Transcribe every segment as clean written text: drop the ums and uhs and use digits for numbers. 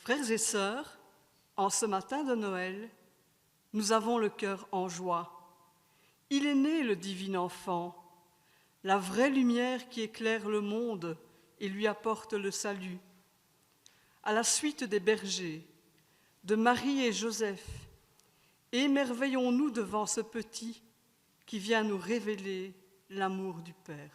Frères et sœurs, en ce matin de Noël, nous avons le cœur en joie. Il est né le divin enfant, la vraie lumière qui éclaire le monde et lui apporte le salut. À la suite des bergers, de Marie et Joseph, émerveillons-nous devant ce petit qui vient nous révéler l'amour du Père.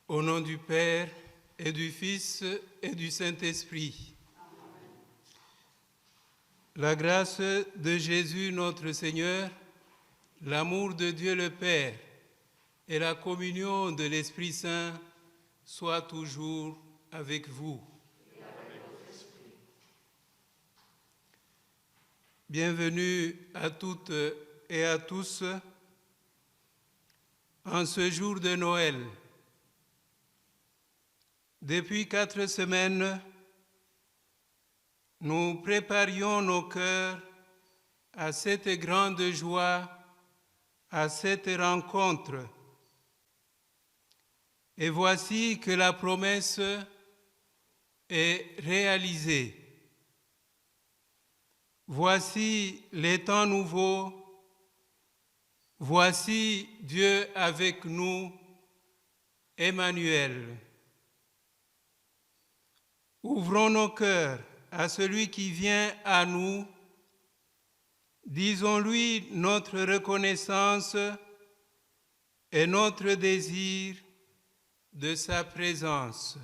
Au nom du Père et du Fils et du Saint-Esprit. La grâce de Jésus notre Seigneur, l'amour de Dieu le Père et la communion de l'Esprit Saint soient toujours avec vous. Bienvenue à toutes et à tous en ce jour de Noël. Depuis 4 semaines, nous préparions nos cœurs à cette grande joie, à cette rencontre. Et voici que la promesse est réalisée. Voici les temps nouveaux, voici Dieu avec nous, Emmanuel. Ouvrons nos cœurs à celui qui vient à nous. Disons-lui notre reconnaissance et notre désir de sa présence.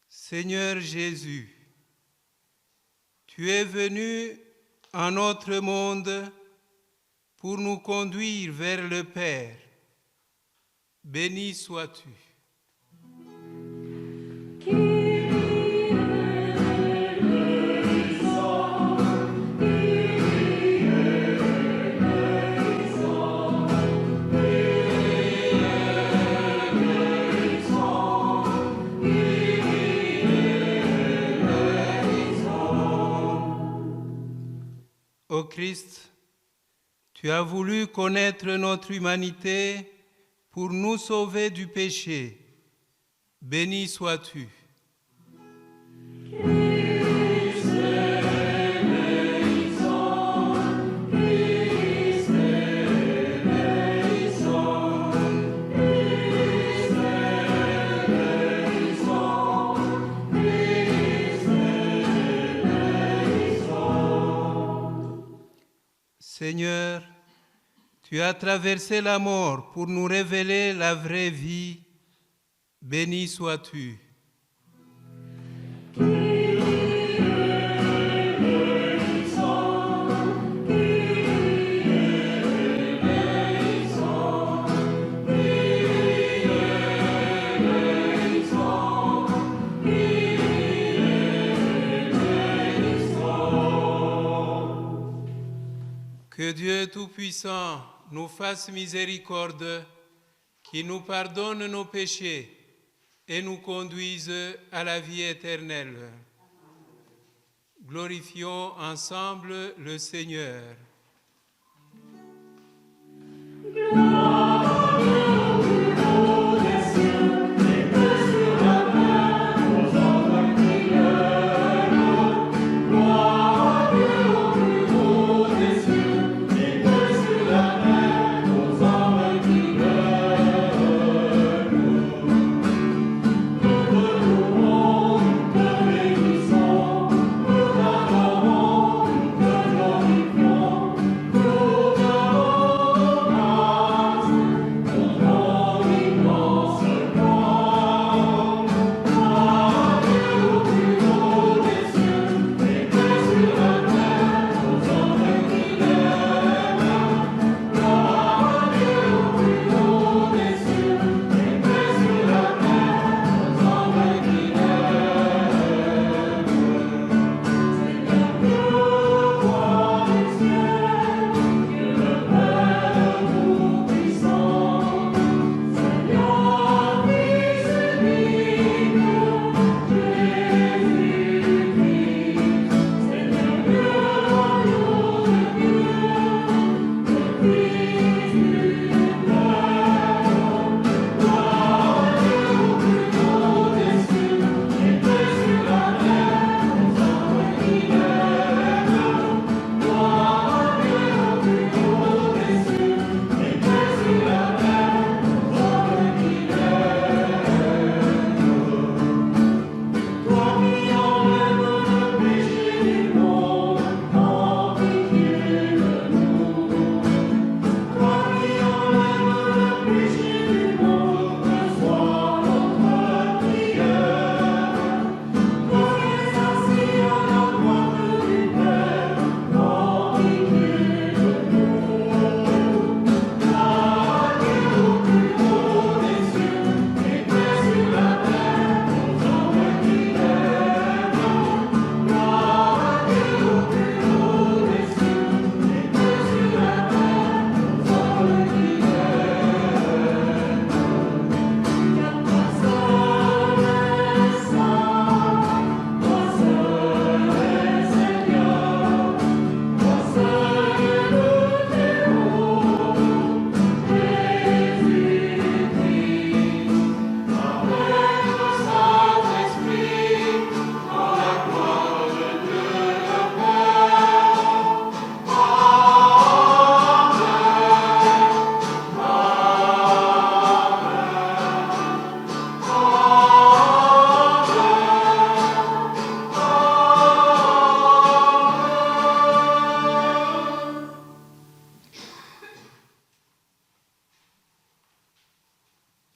Seigneur Jésus, tu es venu en notre monde pour nous conduire vers le Père. Béni sois-tu. Ô Christ, tu as voulu connaître notre humanité pour nous sauver du péché. Béni sois-tu. Seigneur, tu as traversé la mort pour nous révéler la vraie vie. Béni sois-tu. Dieu Tout-Puissant nous fasse miséricorde, qui nous pardonne nos péchés et nous conduise à la vie éternelle. Glorifions ensemble le Seigneur.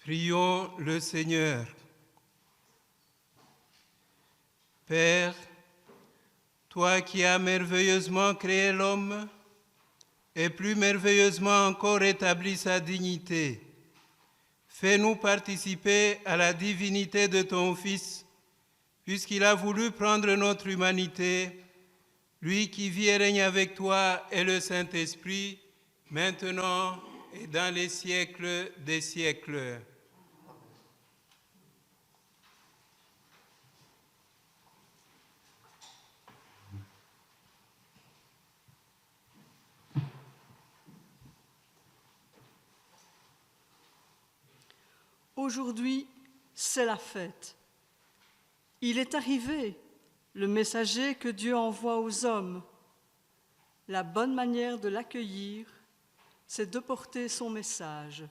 Prions le Seigneur. Père, toi qui as merveilleusement créé l'homme et plus merveilleusement encore établi sa dignité, fais-nous participer à la divinité de ton Fils, puisqu'il a voulu prendre notre humanité, lui qui vit et règne avec toi et le Saint-Esprit, maintenant et dans les siècles des siècles. Aujourd'hui, c'est la fête. Il est arrivé, le messager que Dieu envoie aux hommes. La bonne manière de l'accueillir, c'est de porter son message.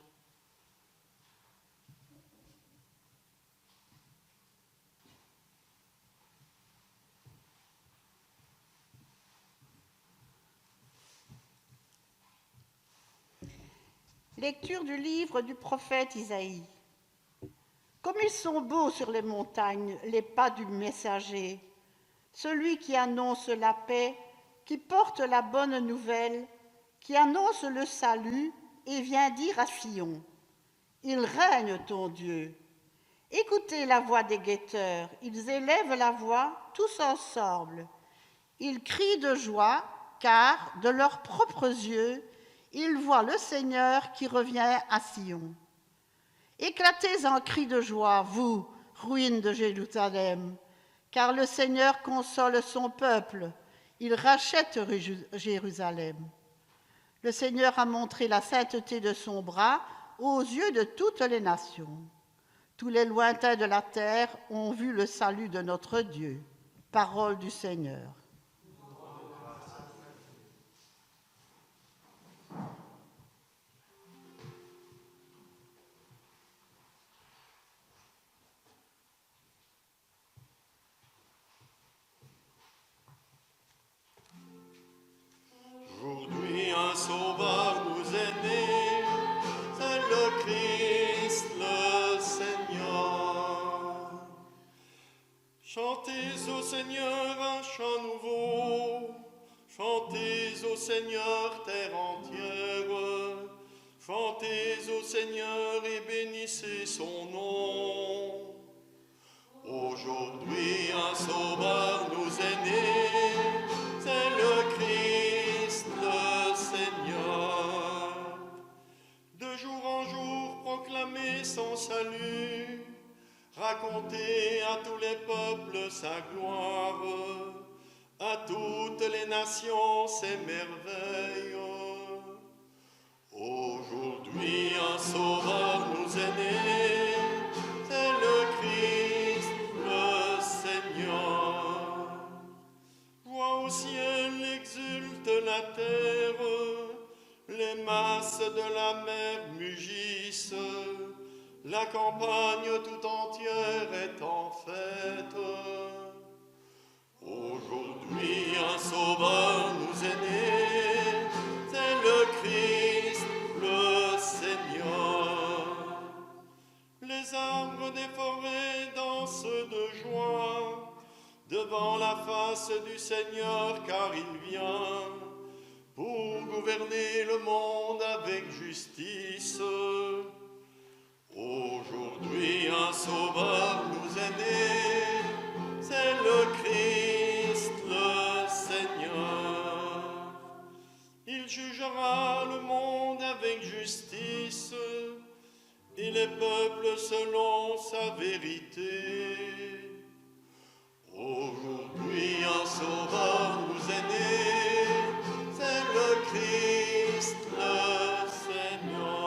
Lecture du livre du prophète Isaïe. Comme ils sont beaux sur les montagnes les pas du messager, celui qui annonce la paix, qui porte la bonne nouvelle, qui annonce le salut et vient dire à Sion, « Il règne ton Dieu ». Écoutez la voix des guetteurs, ils élèvent la voix tous ensemble. Ils crient de joie, car de leurs propres yeux, ils voient le Seigneur qui revient à Sion. Éclatez en cris de joie, vous, ruines de Jérusalem, car le Seigneur console son peuple, il rachète Jérusalem. Le Seigneur a montré la sainteté de son bras aux yeux de toutes les nations. Tous les lointains de la terre ont vu le salut de notre Dieu. Parole du Seigneur. Aujourd'hui, un sauveur nous est né, c'est le Christ, le Seigneur. Chantez au Seigneur un chant nouveau, chantez au Seigneur terre entière, chantez au Seigneur et bénissez son nom. Aujourd'hui, un sauveur nous est né, c'est le Christ, le Seigneur. De jour en jour, proclamez son salut, racontez à tous les peuples sa gloire, à toutes les nations ses merveilles. Aujourd'hui, un sauveur nous est né, c'est le Christ, le Seigneur. Voix au ciel exulte la terre, les masses de la mer mugissent, la campagne tout entière est en fête. Aujourd'hui, un sauveur nous est né, c'est le Christ, le Seigneur. Les arbres des forêts dansent de joie devant la face du Seigneur, car il vient pour gouverner le monde avec justice. Aujourd'hui, un sauveur nous est né, c'est le Christ, le Seigneur. Il jugera le monde avec justice et les peuples selon sa vérité. Aujourd'hui, un sauveur nous est né, c'est le Christ, le Seigneur.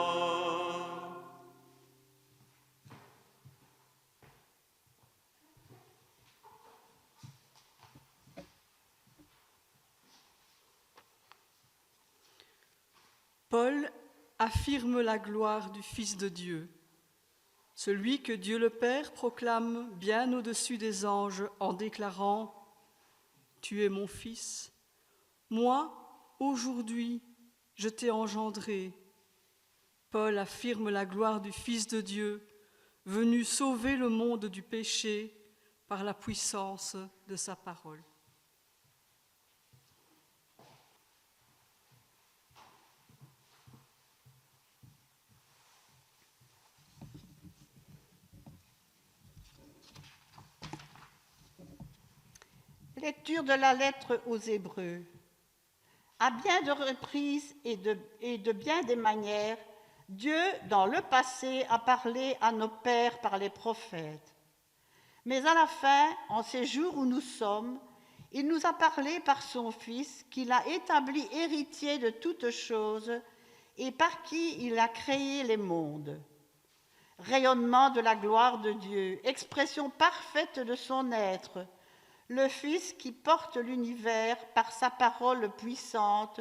Paul affirme la gloire du Fils de Dieu, celui que Dieu le Père proclame bien au-dessus des anges en déclarant « Tu es mon Fils, moi, aujourd'hui, je t'ai engendré ». Paul affirme la gloire du Fils de Dieu, venu sauver le monde du péché par la puissance de sa parole. Lecture de la lettre aux Hébreux. À bien de reprises et de bien des manières, Dieu, dans le passé, a parlé à nos pères par les prophètes. Mais à la fin, en ces jours où nous sommes, il nous a parlé par son Fils, qu'il a établi héritier de toutes choses et par qui il a créé les mondes. Rayonnement de la gloire de Dieu, expression parfaite de son être, le Fils qui porte l'univers par sa parole puissante,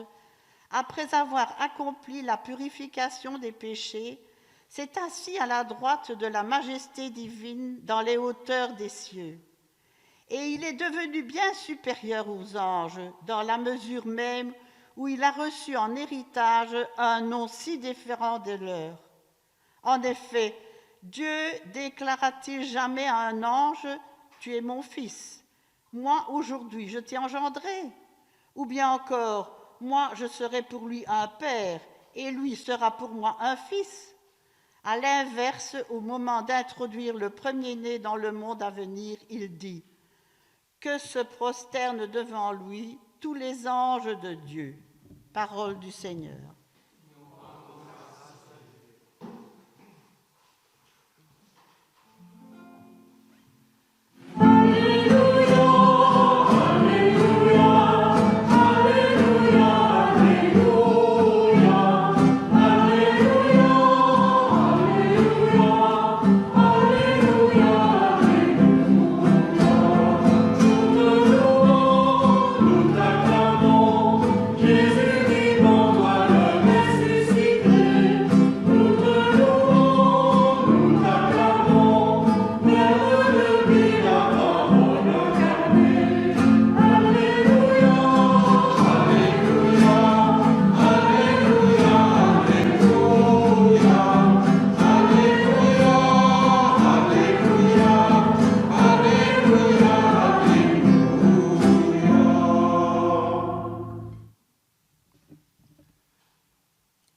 après avoir accompli la purification des péchés, s'est assis à la droite de la majesté divine dans les hauteurs des cieux. Et il est devenu bien supérieur aux anges, dans la mesure même où il a reçu en héritage un nom si différent des leurs. En effet, Dieu déclara-t-il jamais à un ange « Tu es mon Fils ». Moi, aujourd'hui, je t'ai engendré. Ou bien encore, moi, je serai pour lui un père, et lui sera pour moi un fils. À l'inverse, au moment d'introduire le premier-né dans le monde à venir, il dit « Que se prosterne devant lui tous les anges de Dieu. Parole du Seigneur.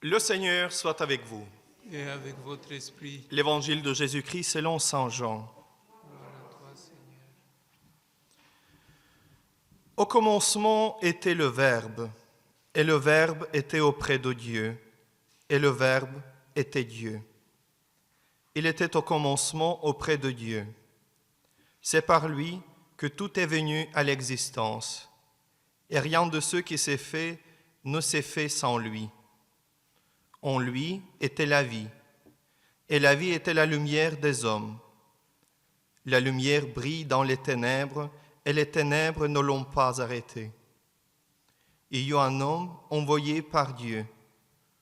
Le Seigneur soit avec vous. Et avec votre esprit. L'Évangile de Jésus-Christ selon saint Jean. Gloire à toi, Seigneur. Au commencement était le Verbe, et le Verbe était auprès de Dieu, et le Verbe était Dieu. Il était au commencement auprès de Dieu. C'est par lui que tout est venu à l'existence, et rien de ce qui s'est fait ne s'est fait sans lui. En lui était la vie, et la vie était la lumière des hommes. La lumière brille dans les ténèbres, et les ténèbres ne l'ont pas arrêtée. Il y eut un homme envoyé par Dieu.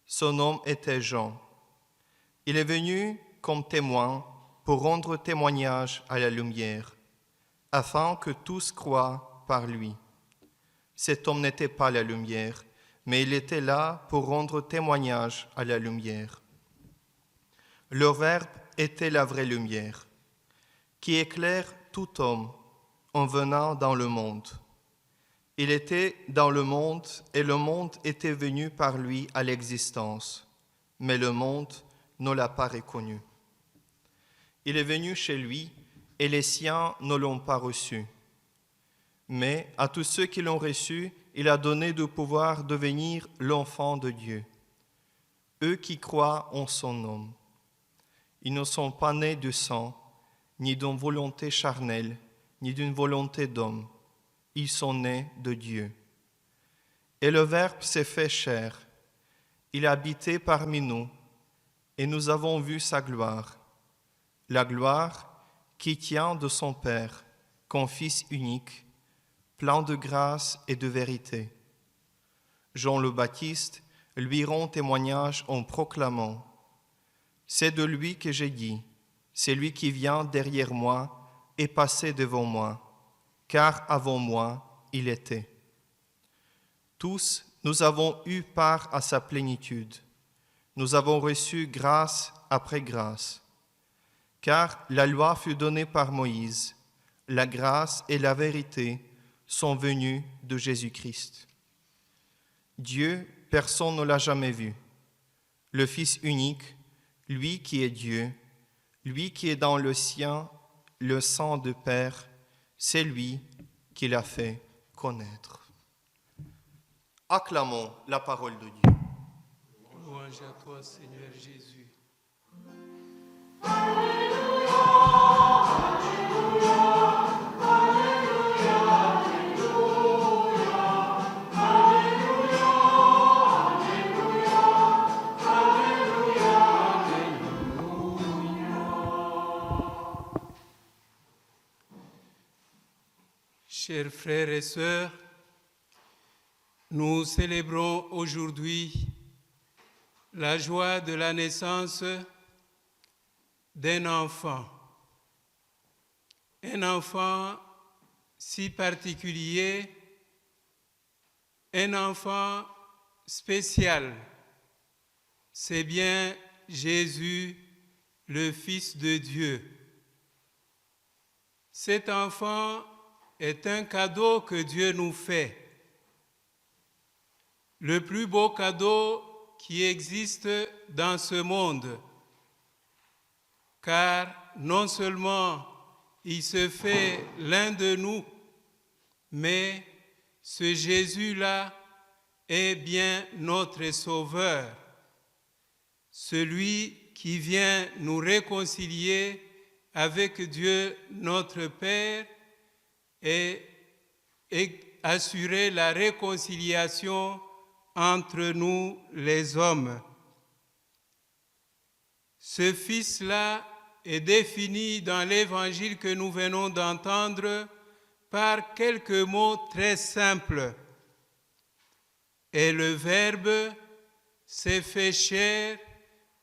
Son nom était Jean. Il est venu comme témoin pour rendre témoignage à la lumière, afin que tous croient par lui. Cet homme n'était pas la lumière, mais il était là pour rendre témoignage à la lumière. Le Verbe était la vraie lumière, qui éclaire tout homme en venant dans le monde. Il était dans le monde, et le monde était venu par lui à l'existence, mais le monde ne l'a pas reconnu. Il est venu chez lui, et les siens ne l'ont pas reçu. Mais à tous ceux qui l'ont reçu, il a donné de pouvoir devenir l'enfant de Dieu, eux qui croient en son nom. Ils ne sont pas nés du sang, ni d'une volonté charnelle, ni d'une volonté d'homme. Ils sont nés de Dieu. Et le Verbe s'est fait chair. Il a habité parmi nous, et nous avons vu sa gloire. La gloire qui tient de son Père, comme Fils unique, plein de grâce et de vérité. Jean le Baptiste lui rend témoignage en proclamant « C'est de lui que j'ai dit, c'est lui qui vient derrière moi et passé devant moi, car avant moi il était. » Tous, nous avons eu part à sa plénitude. Nous avons reçu grâce après grâce. Car la loi fut donnée par Moïse, la grâce et la vérité sont venus de Jésus-Christ. Dieu, personne ne l'a jamais vu. Le Fils unique, lui qui est Dieu, lui qui est dans le sien, le sang de Père, c'est lui qui l'a fait connaître. Acclamons la parole de Dieu. Louange à toi, Seigneur Jésus. Chers frères et sœurs, nous célébrons aujourd'hui la joie de la naissance d'un enfant si particulier, un enfant spécial. C'est bien Jésus, le Fils de Dieu. Cet enfant est un cadeau que Dieu nous fait. Le plus beau cadeau qui existe dans ce monde, car non seulement il se fait l'un de nous, mais ce Jésus-là est bien notre Sauveur, celui qui vient nous réconcilier avec Dieu notre Père et assurer la réconciliation entre nous les hommes. Ce Fils-là est défini dans l'évangile que nous venons d'entendre par quelques mots très simples. Et le Verbe s'est fait chair,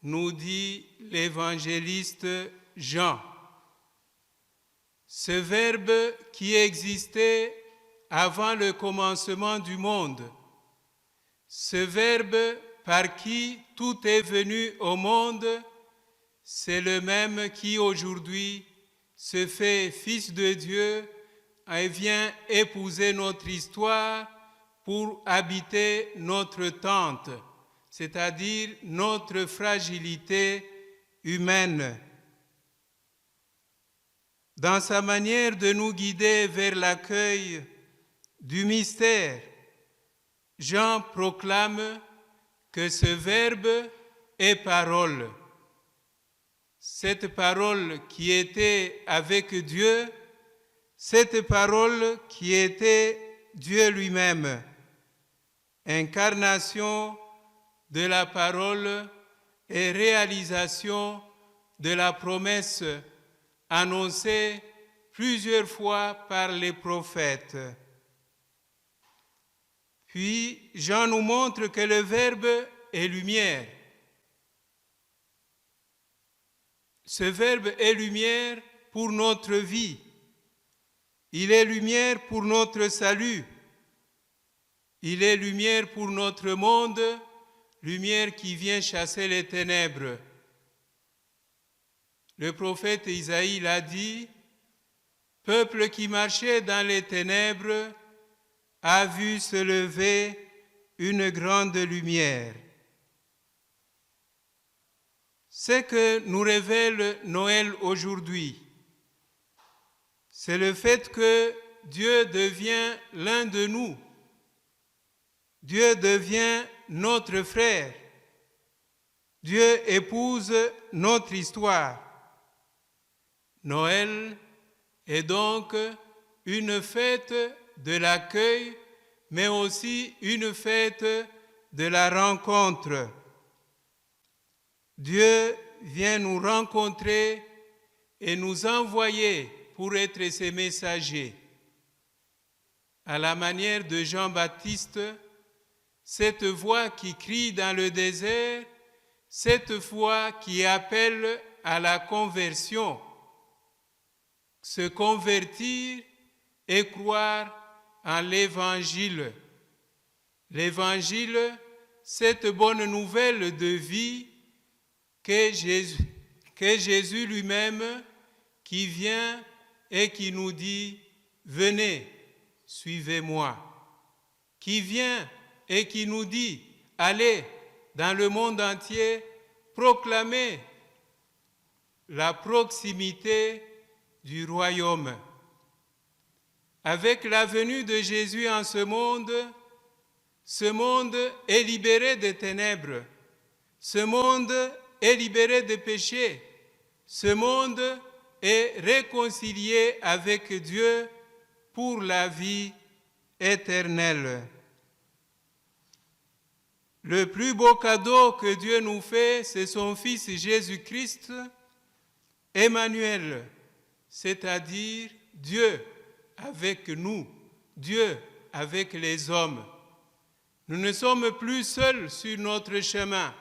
nous dit l'évangéliste Jean. Ce Verbe qui existait avant le commencement du monde, ce Verbe par qui tout est venu au monde, c'est le même qui aujourd'hui se fait Fils de Dieu et vient épouser notre histoire pour habiter notre tente, c'est-à-dire notre fragilité humaine. Dans sa manière de nous guider vers l'accueil du mystère, Jean proclame que ce Verbe est parole. Cette parole qui était avec Dieu, cette parole qui était Dieu lui-même, incarnation de la parole et réalisation de la promesse annoncée plusieurs fois par les prophètes. Puis Jean nous montre que le Verbe est lumière. Ce Verbe est lumière pour notre vie. Il est lumière pour notre salut. Il est lumière pour notre monde, lumière qui vient chasser les ténèbres. Le prophète Isaïe l'a dit, « Peuple qui marchait dans les ténèbres a vu se lever une grande lumière. » Ce que nous révèle Noël aujourd'hui, c'est le fait que Dieu devient l'un de nous. Dieu devient notre frère. Dieu épouse notre histoire. Noël est donc une fête de l'accueil, mais aussi une fête de la rencontre. Dieu vient nous rencontrer et nous envoyer pour être ses messagers. À la manière de Jean-Baptiste, cette voix qui crie dans le désert, cette voix qui appelle à la conversion. Se convertir et croire en l'Évangile. L'Évangile, cette bonne nouvelle de vie que Jésus lui-même qui vient et qui nous dit « Venez, suivez-moi », qui vient et qui nous dit « Allez dans le monde entier, proclamer la proximité du royaume ». Avec la venue de Jésus en ce monde est libéré des ténèbres, ce monde est libéré des péchés, ce monde est réconcilié avec Dieu pour la vie éternelle. Le plus beau cadeau que Dieu nous fait, c'est son Fils Jésus-Christ, Emmanuel, c'est-à-dire Dieu avec nous, Dieu avec les hommes. Nous ne sommes plus seuls sur notre chemin.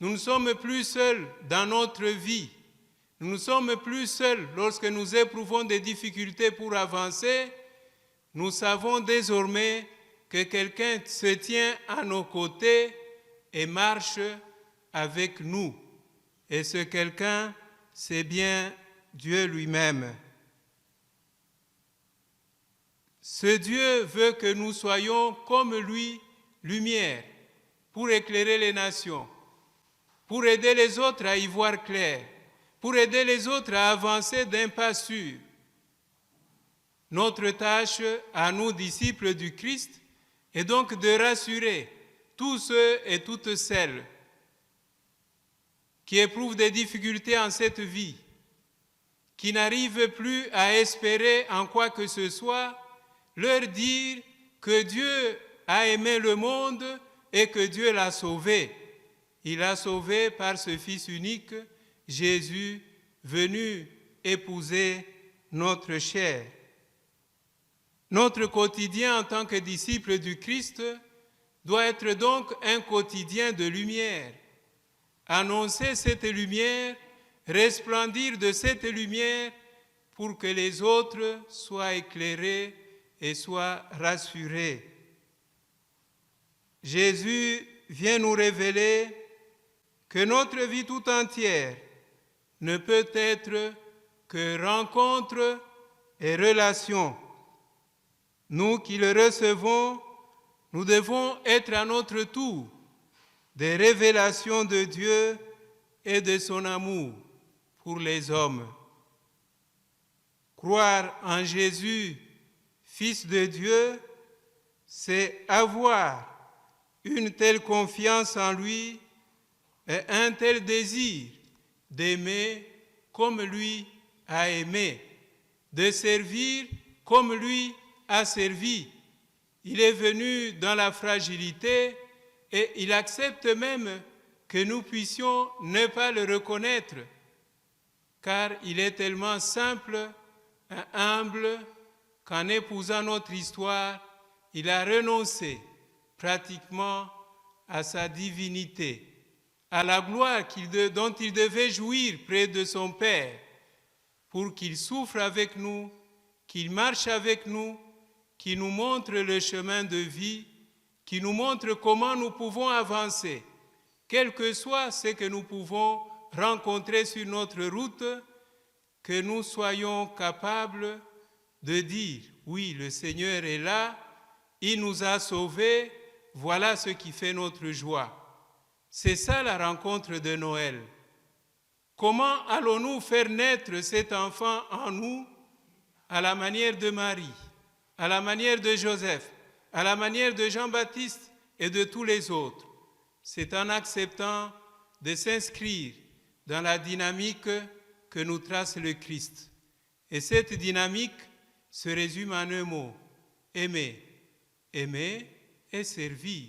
Nous ne sommes plus seuls dans notre vie. Nous ne sommes plus seuls lorsque nous éprouvons des difficultés pour avancer. Nous savons désormais que quelqu'un se tient à nos côtés et marche avec nous. Et ce quelqu'un, c'est bien Dieu lui-même. Ce Dieu veut que nous soyons comme lui, lumière, pour éclairer les nations, pour aider les autres à y voir clair, pour aider les autres à avancer d'un pas sûr. Notre tâche à nous, disciples du Christ, est donc de rassurer tous ceux et toutes celles qui éprouvent des difficultés en cette vie, qui n'arrivent plus à espérer en quoi que ce soit, leur dire que Dieu a aimé le monde et que Dieu l'a sauvé. Il l'a sauvé par ce Fils unique, Jésus, venu épouser notre chair. Notre quotidien en tant que disciples du Christ doit être donc un quotidien de lumière. Annoncer cette lumière, resplendir de cette lumière pour que les autres soient éclairés et soient rassurés. Jésus vient nous révéler que notre vie tout entière ne peut être que rencontre et relation. Nous qui le recevons, nous devons être à notre tour des révélations de Dieu et de son amour pour les hommes. Croire en Jésus, Fils de Dieu, c'est avoir une telle confiance en lui et un tel désir d'aimer comme lui a aimé, de servir comme lui a servi. Il est venu dans la fragilité et il accepte même que nous puissions ne pas le reconnaître, car il est tellement simple et humble qu'en épousant notre histoire, il a renoncé pratiquement à sa divinité, à la gloire dont il devait jouir près de son Père, pour qu'il souffre avec nous, qu'il marche avec nous, qu'il nous montre le chemin de vie, qu'il nous montre comment nous pouvons avancer, quel que soit ce que nous pouvons rencontrer sur notre route, que nous soyons capables de dire, oui, le Seigneur est là, il nous a sauvés, voilà ce qui fait notre joie. C'est ça la rencontre de Noël. Comment allons-nous faire naître cet enfant en nous à la manière de Marie, à la manière de Joseph, à la manière de Jean-Baptiste et de tous les autres? C'est en acceptant de s'inscrire dans la dynamique que nous trace le Christ. Et cette dynamique se résume en un mot, aimer. Aimer et servir.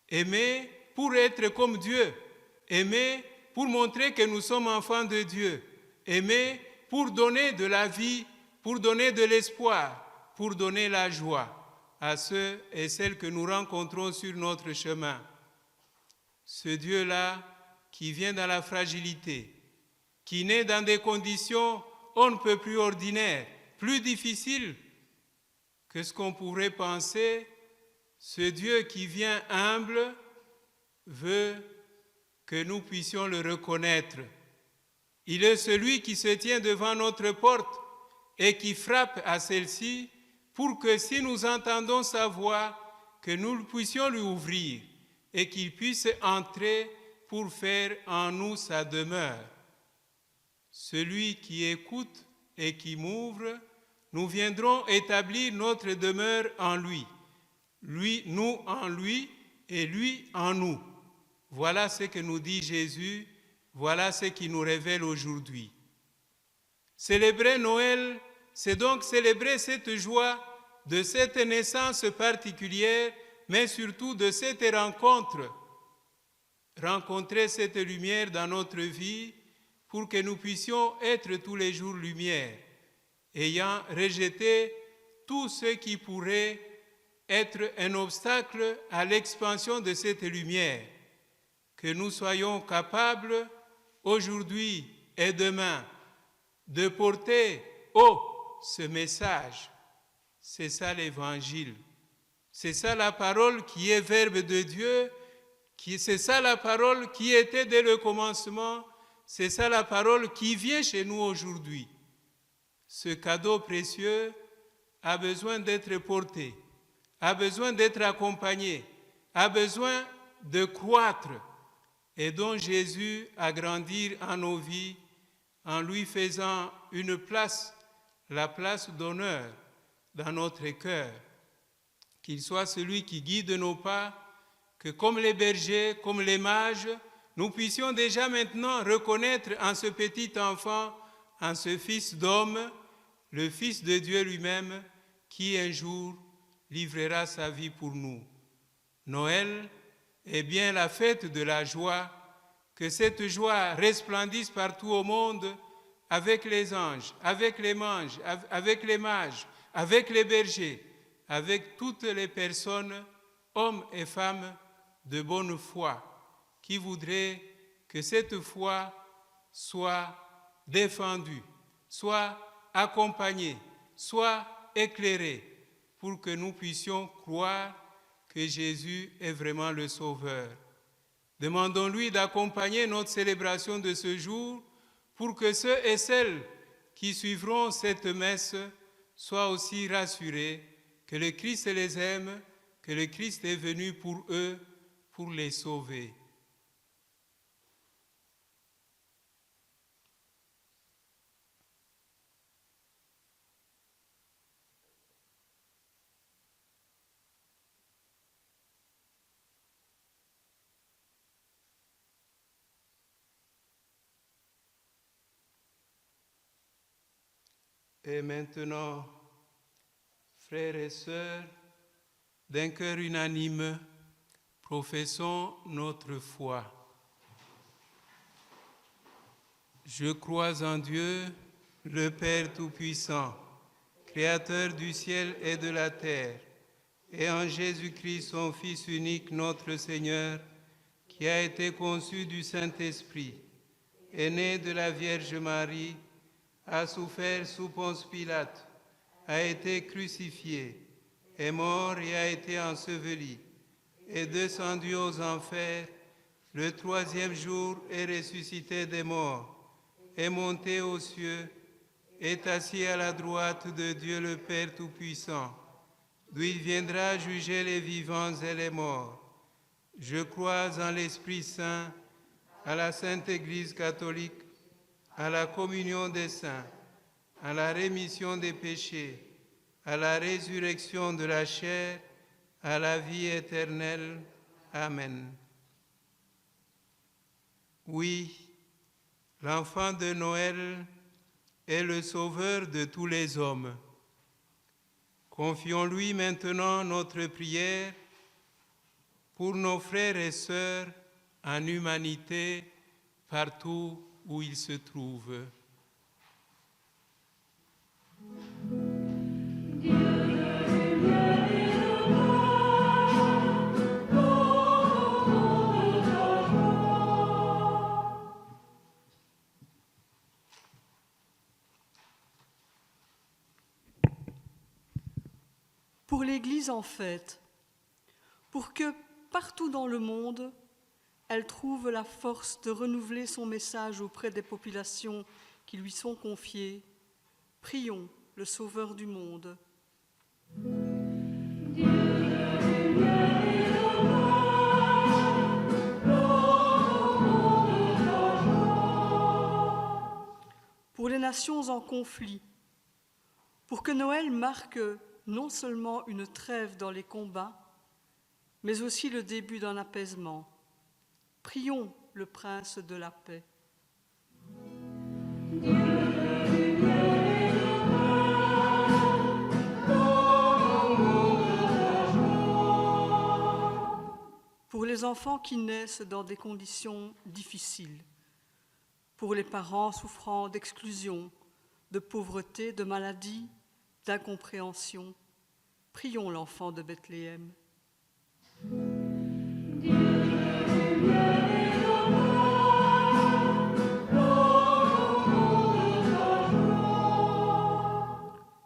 Aimer pour être comme Dieu. Aimer pour montrer que nous sommes enfants de Dieu. Aimer pour donner de la vie, pour donner de l'espoir, pour donner la joie à ceux et celles que nous rencontrons sur notre chemin. Ce Dieu-là qui vient dans la fragilité, qui naît dans des conditions on ne peut plus ordinaires, plus difficiles que ce qu'on pourrait penser, ce Dieu qui vient humble veut que nous puissions le reconnaître. Il est celui qui se tient devant notre porte et qui frappe à celle-ci pour que si nous entendons sa voix, que nous puissions lui ouvrir et qu'il puisse entrer pour faire en nous sa demeure. Celui qui écoute et qui m'ouvre, nous viendrons établir notre demeure en lui. Lui, nous en lui et lui en nous. Voilà ce que nous dit Jésus, voilà ce qu'il nous révèle aujourd'hui. Célébrer Noël, c'est donc célébrer cette joie de cette naissance particulière, mais surtout de cette rencontre. Rencontrer cette lumière dans notre vie pour que nous puissions être tous les jours lumière, ayant rejeté tout ce qui pourrait être un obstacle à l'expansion de cette lumière, que nous soyons capables aujourd'hui et demain de porter haut ce message. C'est ça l'Évangile. C'est ça la parole qui est Verbe de Dieu, c'est ça la parole qui était dès le commencement, c'est ça la parole qui vient chez nous aujourd'hui. Ce cadeau précieux a besoin d'être porté, a besoin d'être accompagné, a besoin de croître, et dont Jésus a grandi en nos vies en lui faisant une place, la place d'honneur, dans notre cœur, qu'il soit celui qui guide nos pas, que comme les bergers, comme les mages, nous puissions déjà maintenant reconnaître en ce petit enfant, en ce fils d'homme, le Fils de Dieu lui-même, qui un jour livrera sa vie pour nous. Noël est bien la fête de la joie, que cette joie resplendisse partout au monde avec les anges, avec les mages, avec les bergers, avec toutes les personnes, hommes et femmes de bonne foi, qui voudraient que cette foi soit défendue, soit accompagnée, soit éclairée, pour que nous puissions croire que Jésus est vraiment le Sauveur. Demandons-lui d'accompagner notre célébration de ce jour pour que ceux et celles qui suivront cette messe soient aussi rassurés que le Christ les aime, que le Christ est venu pour eux, pour les sauver. Et maintenant, frères et sœurs, d'un cœur unanime, professons notre foi. Je crois en Dieu, le Père Tout-Puissant, Créateur du ciel et de la terre, et en Jésus-Christ, son Fils unique, notre Seigneur, qui a été conçu du Saint-Esprit, est né de la Vierge Marie, a souffert sous Ponce Pilate, a été crucifié, est mort et a été enseveli, est descendu aux enfers, le troisième jour est ressuscité des morts, est monté aux cieux, est assis à la droite de Dieu le Père Tout-Puissant, d'où il viendra juger les vivants et les morts. Je crois en l'Esprit Saint, à la Sainte Église catholique, à la communion des saints, à la rémission des péchés, à la résurrection de la chair, à la vie éternelle. Amen. Oui, l'enfant de Noël est le sauveur de tous les hommes. Confions-lui maintenant notre prière pour nos frères et sœurs en humanité partout où ils se trouvent. Pour l'Église en fête, pour que partout dans le monde, elle trouve la force de renouveler son message auprès des populations qui lui sont confiées, prions le Sauveur du monde. Pour les nations en conflit, pour que Noël marque non seulement une trêve dans les combats, mais aussi le début d'un apaisement. Prions le Prince de la paix. Pour les enfants qui naissent dans des conditions difficiles, pour les parents souffrant d'exclusion, de pauvreté, de maladie, d'incompréhension, prions l'enfant de Bethléem.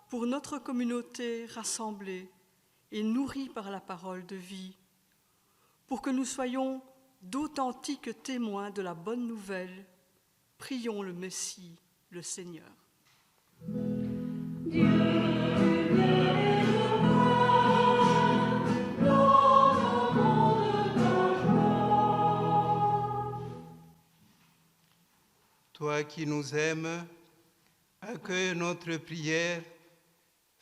Pour notre communauté rassemblée et nourrie par la parole de vie, pour que nous soyons d'authentiques témoins de la bonne nouvelle, prions le Messie, le Seigneur. Toi qui nous aimes, accueille notre prière,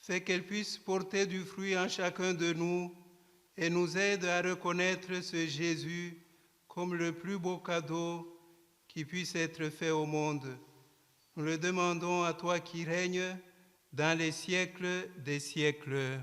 Fais qu'elle puisse porter du fruit en chacun de nous et nous aide à reconnaître ce Jésus comme le plus beau cadeau qui puisse être fait au monde. Nous le demandons à toi qui règnes dans les siècles des siècles.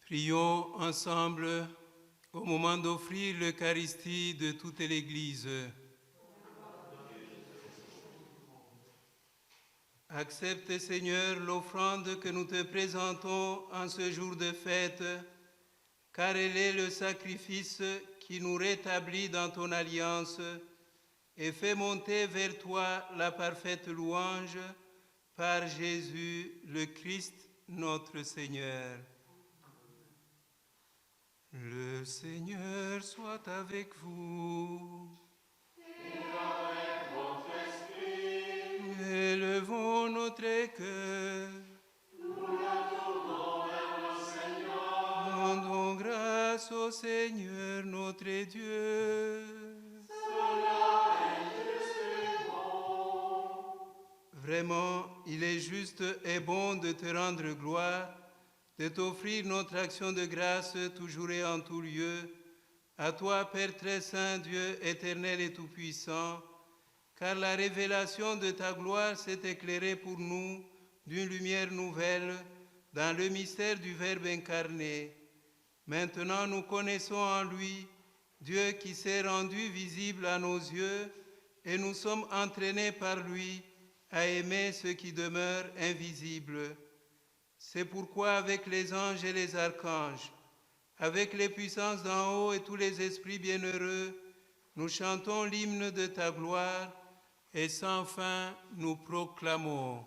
Prions ensemble au moment d'offrir l'Eucharistie de toute l'Église. Accepte, Seigneur, l'offrande que nous te présentons en ce jour de fête, car elle est le sacrifice qui nous rétablit dans ton alliance et fait monter vers toi la parfaite louange par Jésus, le Christ, notre Seigneur. Le Seigneur soit avec vous. Et avec votre esprit, Élevons notre cœur. nous le tournons vers le Seigneur. Rendons grâce au Seigneur notre Dieu. Cela est juste et bon. Vraiment, il est juste et bon de te rendre gloire, de t'offrir notre action de grâce toujours et en tout lieu, à toi, Père très saint, Dieu éternel et tout-puissant, car la révélation de ta gloire s'est éclairée pour nous d'une lumière nouvelle dans le mystère du Verbe incarné. Maintenant, nous connaissons en lui Dieu qui s'est rendu visible à nos yeux et nous sommes entraînés par lui à aimer ce qui demeure invisible. C'est pourquoi avec les anges et les archanges, avec les puissances d'en haut et tous les esprits bienheureux, nous chantons l'hymne de ta gloire et sans fin nous proclamons.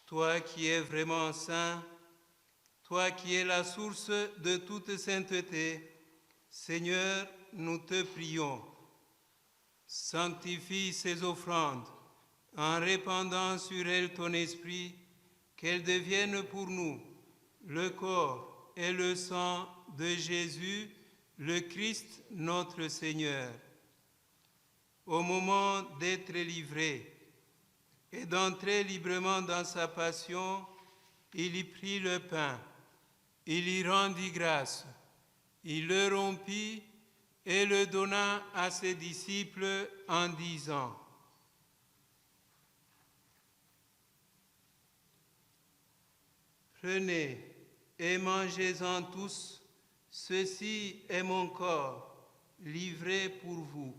Toi qui es vraiment saint, toi qui es la source de toute sainteté, Seigneur, nous te prions, sanctifie ces offrandes en répandant sur elles ton esprit, qu'elles deviennent pour nous le corps et le sang de Jésus, le Christ notre Seigneur. Au moment d'être livré et d'entrer librement dans sa passion, il y prit le pain, il y rendit grâce, il le rompit et le donna à ses disciples en disant: Prenez et mangez-en tous, ceci est mon corps, livré pour vous.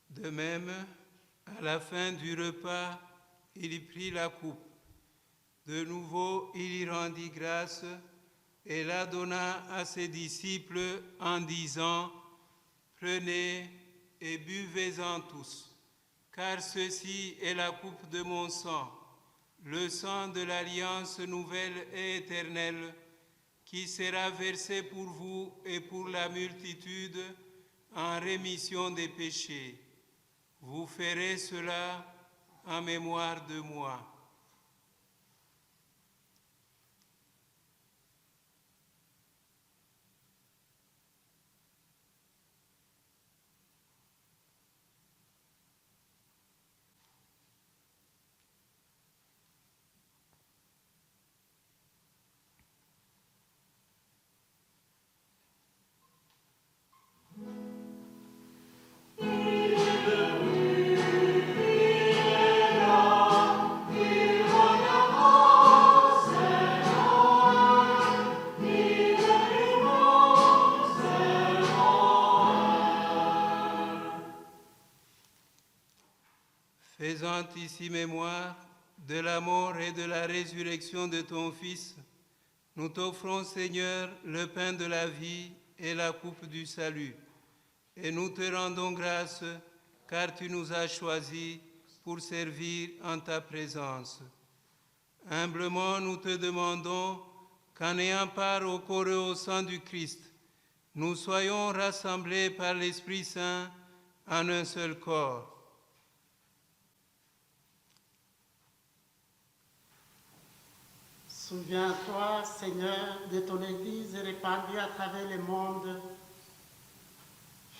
De même, à la fin du repas, il y prit la coupe. De nouveau, il y rendit grâce et la donna à ses disciples en disant: Prenez et buvez-en tous, car ceci est la coupe de mon sang, le sang de l'alliance nouvelle et éternelle, qui sera versé pour vous et pour la multitude en rémission des péchés. Vous ferez cela en mémoire de moi. Faisant ici mémoire de la mort et de la résurrection de ton Fils, nous t'offrons, Seigneur, le pain de la vie et la coupe du salut. Et nous te rendons grâce, car tu nous as choisis pour servir en ta présence. Humblement, nous te demandons qu'en ayant part au corps et au sang du Christ, nous soyons rassemblés par l'Esprit Saint en un seul corps. Souviens-toi, Seigneur, de ton Église répandue à travers le monde.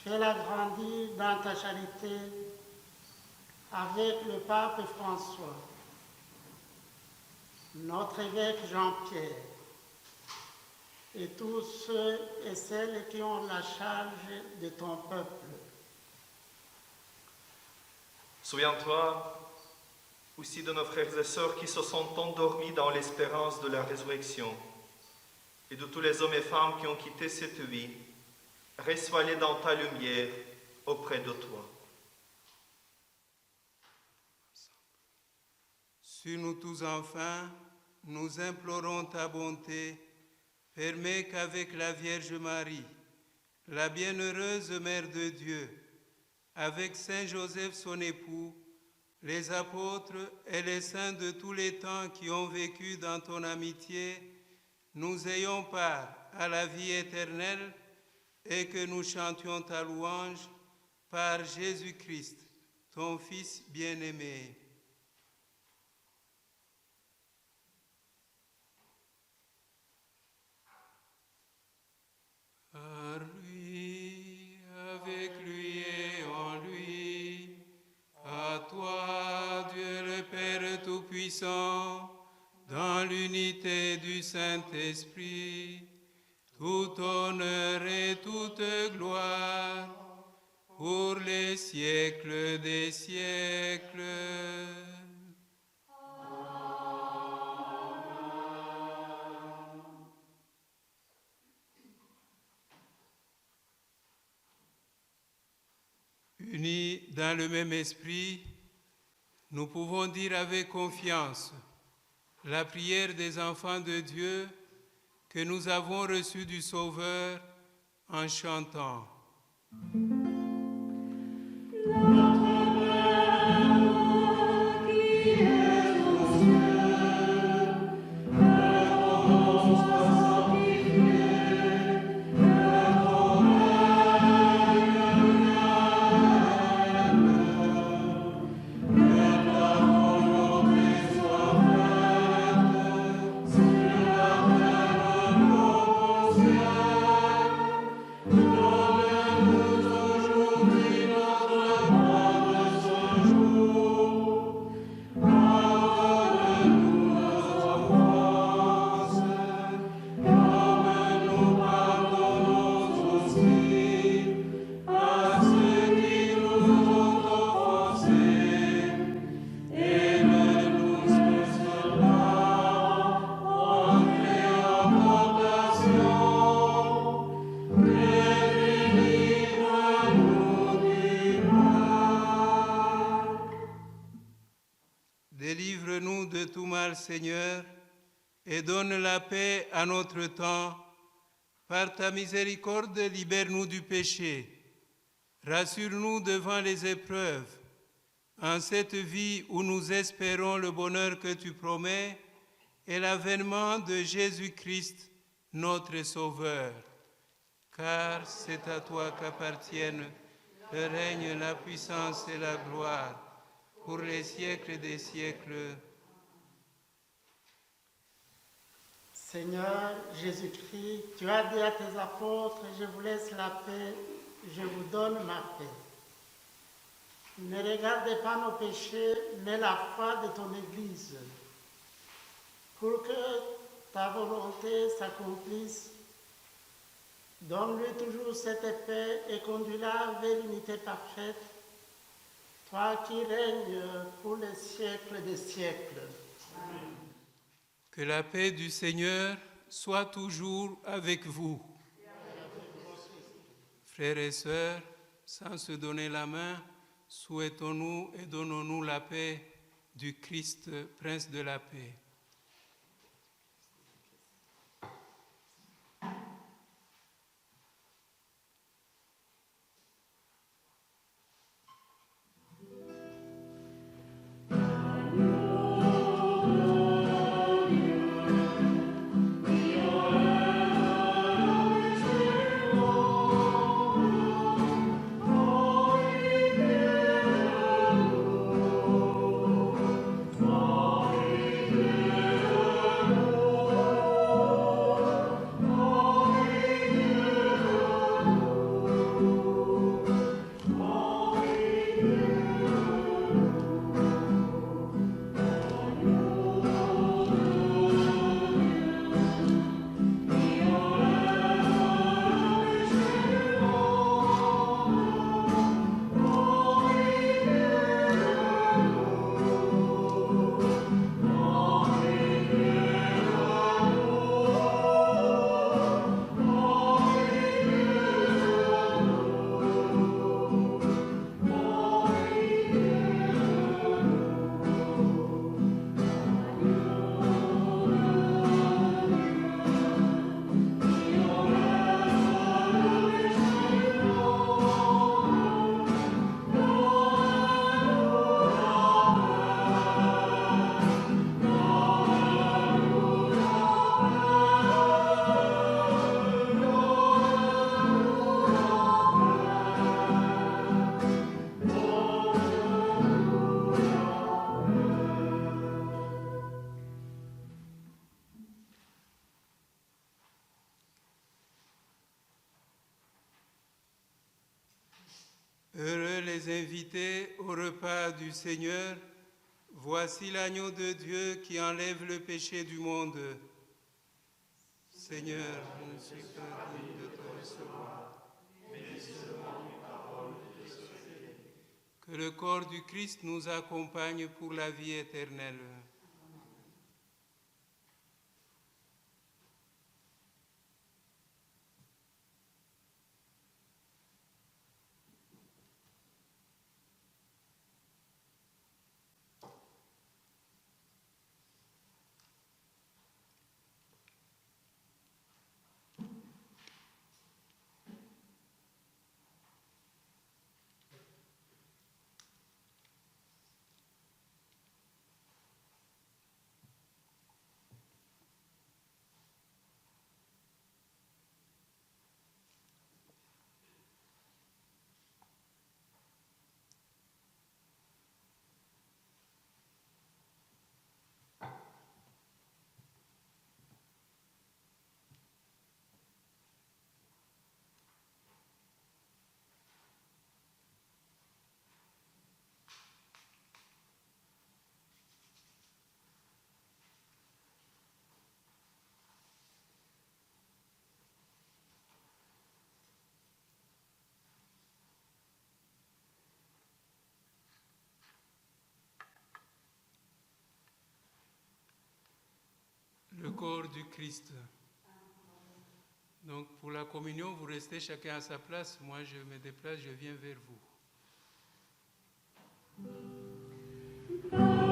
Fais-la grandir dans ta charité avec le pape François, notre évêque Jean-Pierre et tous ceux et celles qui ont la charge de ton peuple. Souviens-toi aussi de nos frères et sœurs qui se sont endormis dans l'espérance de la résurrection et de tous les hommes et femmes qui ont quitté cette vie. Reçois-les dans ta lumière auprès de toi. Sur nous tous enfin, nous implorons ta bonté. Permets qu'avec la Vierge Marie, la bienheureuse Mère de Dieu, avec Saint Joseph son époux, les apôtres et les saints de tous les temps qui ont vécu dans ton amitié, nous ayons part à la vie éternelle et que nous chantions ta louange par Jésus-Christ, ton Fils bien-aimé. Par lui, avec lui et en lui, à toi, Dieu le Père Tout-Puissant, dans l'unité du Saint-Esprit, tout honneur et toute gloire, pour les siècles des siècles. Unis dans le même esprit, nous pouvons dire avec confiance la prière des enfants de Dieu que nous avons reçu du Sauveur en chantant. Délivre-nous de tout mal, Seigneur, et donne la paix à notre temps. Par ta miséricorde, libère-nous du péché. Rassure-nous devant les épreuves. En cette vie où nous espérons le bonheur que tu promets et l'avènement de Jésus-Christ, notre Sauveur. Car c'est à toi qu'appartiennent le règne, la puissance et la gloire pour les siècles des siècles. Seigneur Jésus-Christ, tu as dit à tes apôtres, je vous laisse la paix, je vous donne ma paix. Ne regardez pas nos péchés, mais la foi de ton Église, pour que ta volonté s'accomplisse. Donne-lui toujours cette paix et conduis-la vers l'unité parfaite, toi qui règnes pour les siècles des siècles. Amen. Que la paix du Seigneur soit toujours avec vous. Frères et sœurs, sans se donner la main, souhaitons-nous et donnons-nous la paix du Christ, Prince de la paix. Heureux les invités au repas du Seigneur. Voici l'agneau de Dieu qui enlève le péché du monde. Seigneur, je ne suis pas digne de te recevoir, mais seulement une parole de sauver. Que le corps du Christ nous accompagne pour la vie éternelle. le corps du Christ. Donc pour la communion, vous restez chacun à sa place. Moi, je me déplace, je viens vers vous. Lord.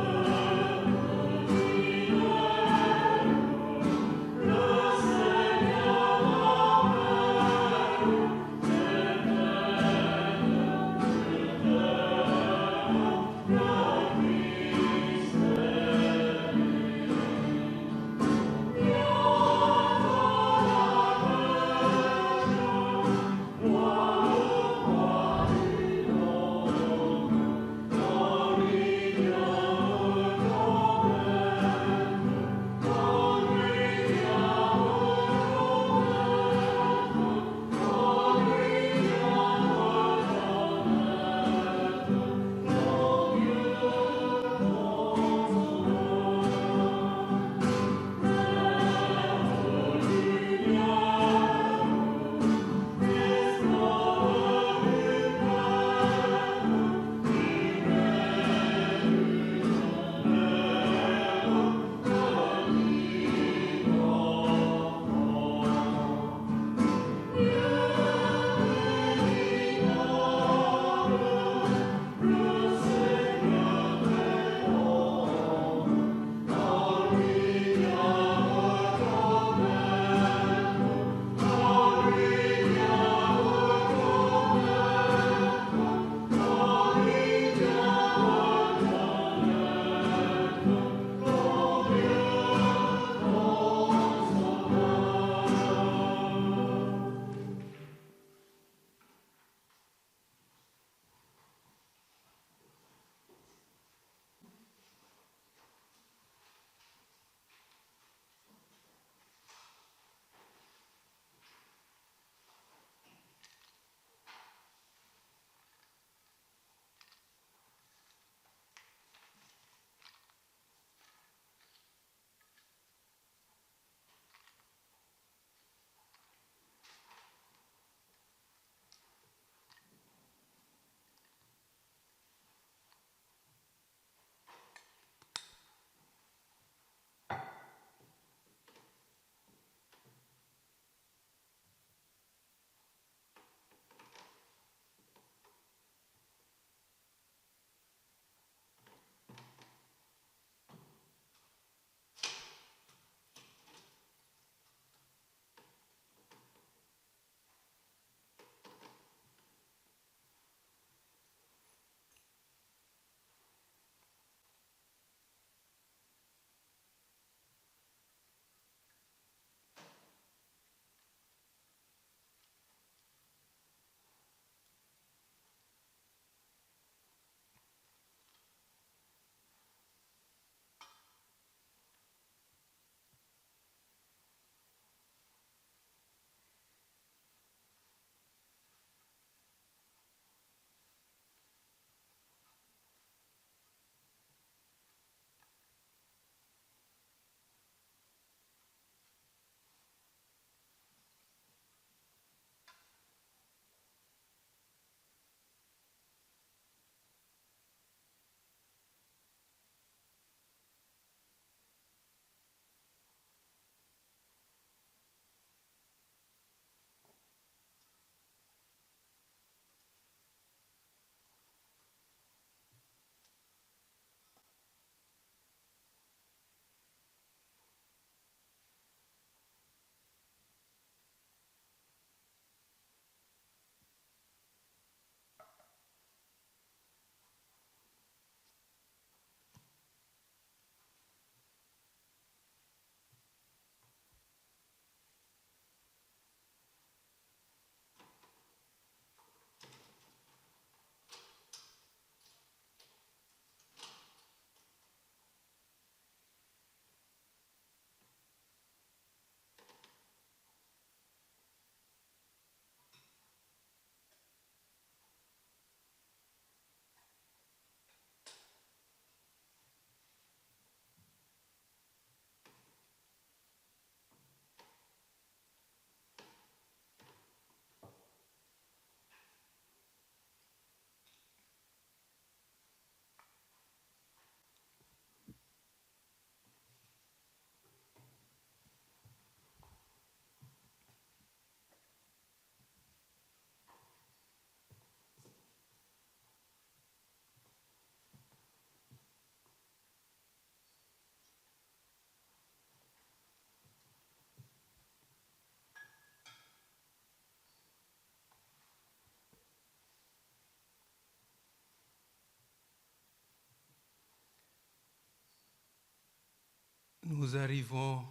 Nous arrivons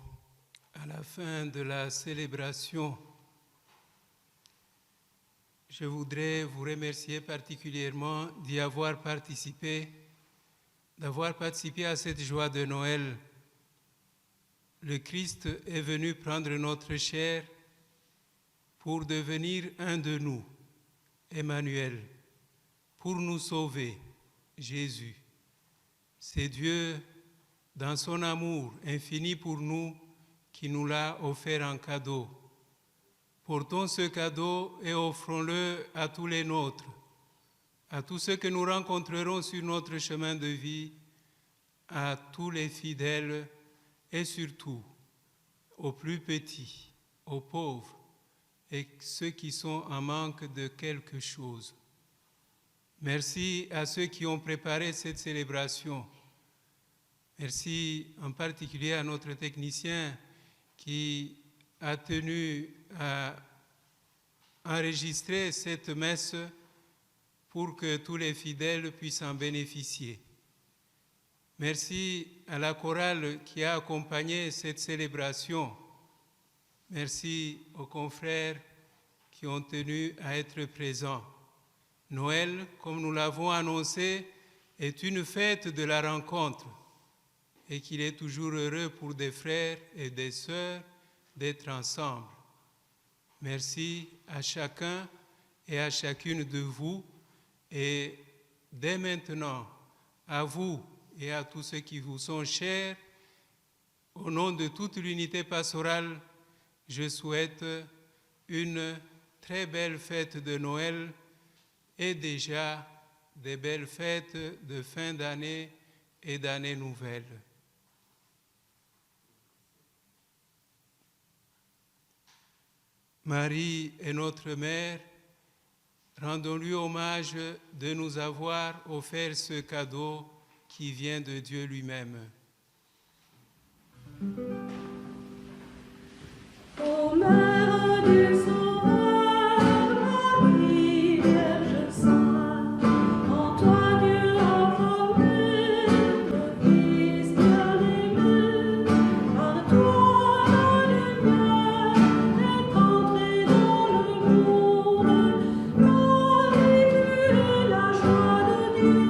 à la fin de la célébration. Je voudrais vous remercier particulièrement d'y avoir participé, d'avoir participé à cette joie de Noël. Le Christ est venu prendre notre chair pour devenir un de nous, Emmanuel, pour nous sauver, Jésus. C'est Dieu, dans son amour infini pour nous, qui nous l'a offert en cadeau. Portons ce cadeau et offrons-le à tous les nôtres, à tous ceux que nous rencontrerons sur notre chemin de vie, à tous les fidèles et surtout aux plus petits, aux pauvres et ceux qui sont en manque de quelque chose. Merci à ceux qui ont préparé cette célébration. Merci en particulier à notre technicien qui a tenu à enregistrer cette messe pour que tous les fidèles puissent en bénéficier. Merci à la chorale qui a accompagné cette célébration. Merci aux confrères qui ont tenu à être présents. Noël, comme nous l'avons annoncé, est une fête de la rencontre et qu'il est toujours heureux pour des frères et des sœurs d'être ensemble. Merci à chacun et à chacune de vous et dès maintenant, à vous et à tous ceux qui vous sont chers, au nom de toute l'unité pastorale, je souhaite une très belle fête de Noël et déjà des belles fêtes de fin d'année et d'année nouvelle. Marie est notre mère, rendons-lui hommage de nous avoir offert ce cadeau qui vient de Dieu lui-même. Ô Mère du Sauveur, Marie, Vierge sainte, en toi Dieu a formé le Fils bien-aimé. Par toi la lumière est entrée dans le monde. Marie, tu es la joie de Dieu.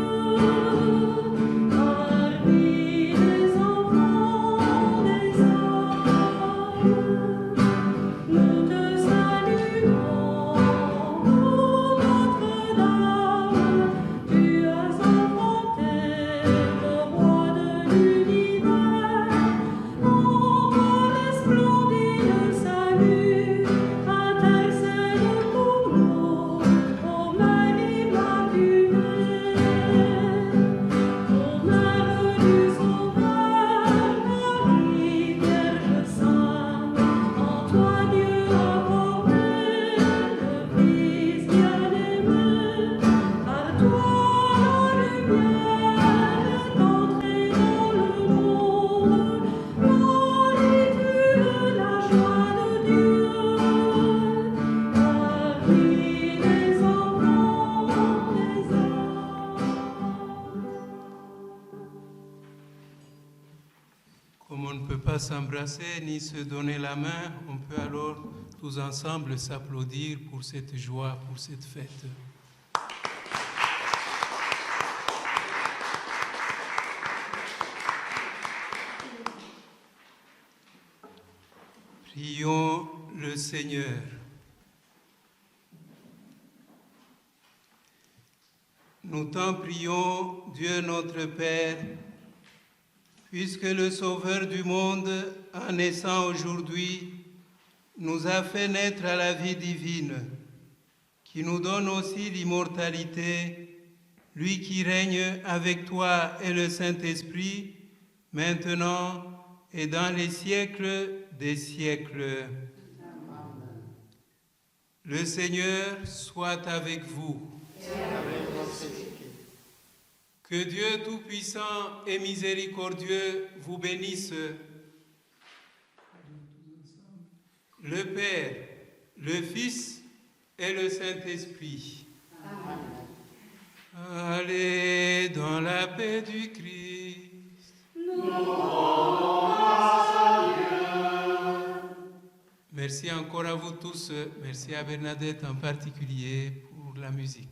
Marie, les enfants des âmes. Nous te saluons, ô Notre-Dame, tu as enfanté le roi de l'univers. En toi le splendide salut intercède pour nous, ô Mère immaculée. Ô Mère du Sauveur, Marie, Vierge sainte, en toi Dieu a formé le Fils bien-aimé. Par toi la lumière est entrée dans le monde. Marie, tu es la joie de Dieu. Marie, les enfants des âmes. Comme on ne peut pas s'embrasser ni se donner la main, on peut alors tous ensemble s'applaudir pour cette joie, pour cette fête. Prions le Seigneur. Nous t'en prions, Dieu notre Père, puisque le Sauveur du monde, en naissant aujourd'hui, nous a fait naître à la vie divine, qui nous donne aussi l'immortalité, lui qui règne avec toi et le Saint-Esprit, maintenant et dans les siècles des siècles. Le Seigneur soit avec vous. Que Dieu Tout-Puissant et Miséricordieux vous bénisse, le Père, le Fils et le Saint-Esprit. Amen. Allez dans la paix du Christ. Nous Merci encore à vous tous. Merci à Bernadette en particulier pour la musique.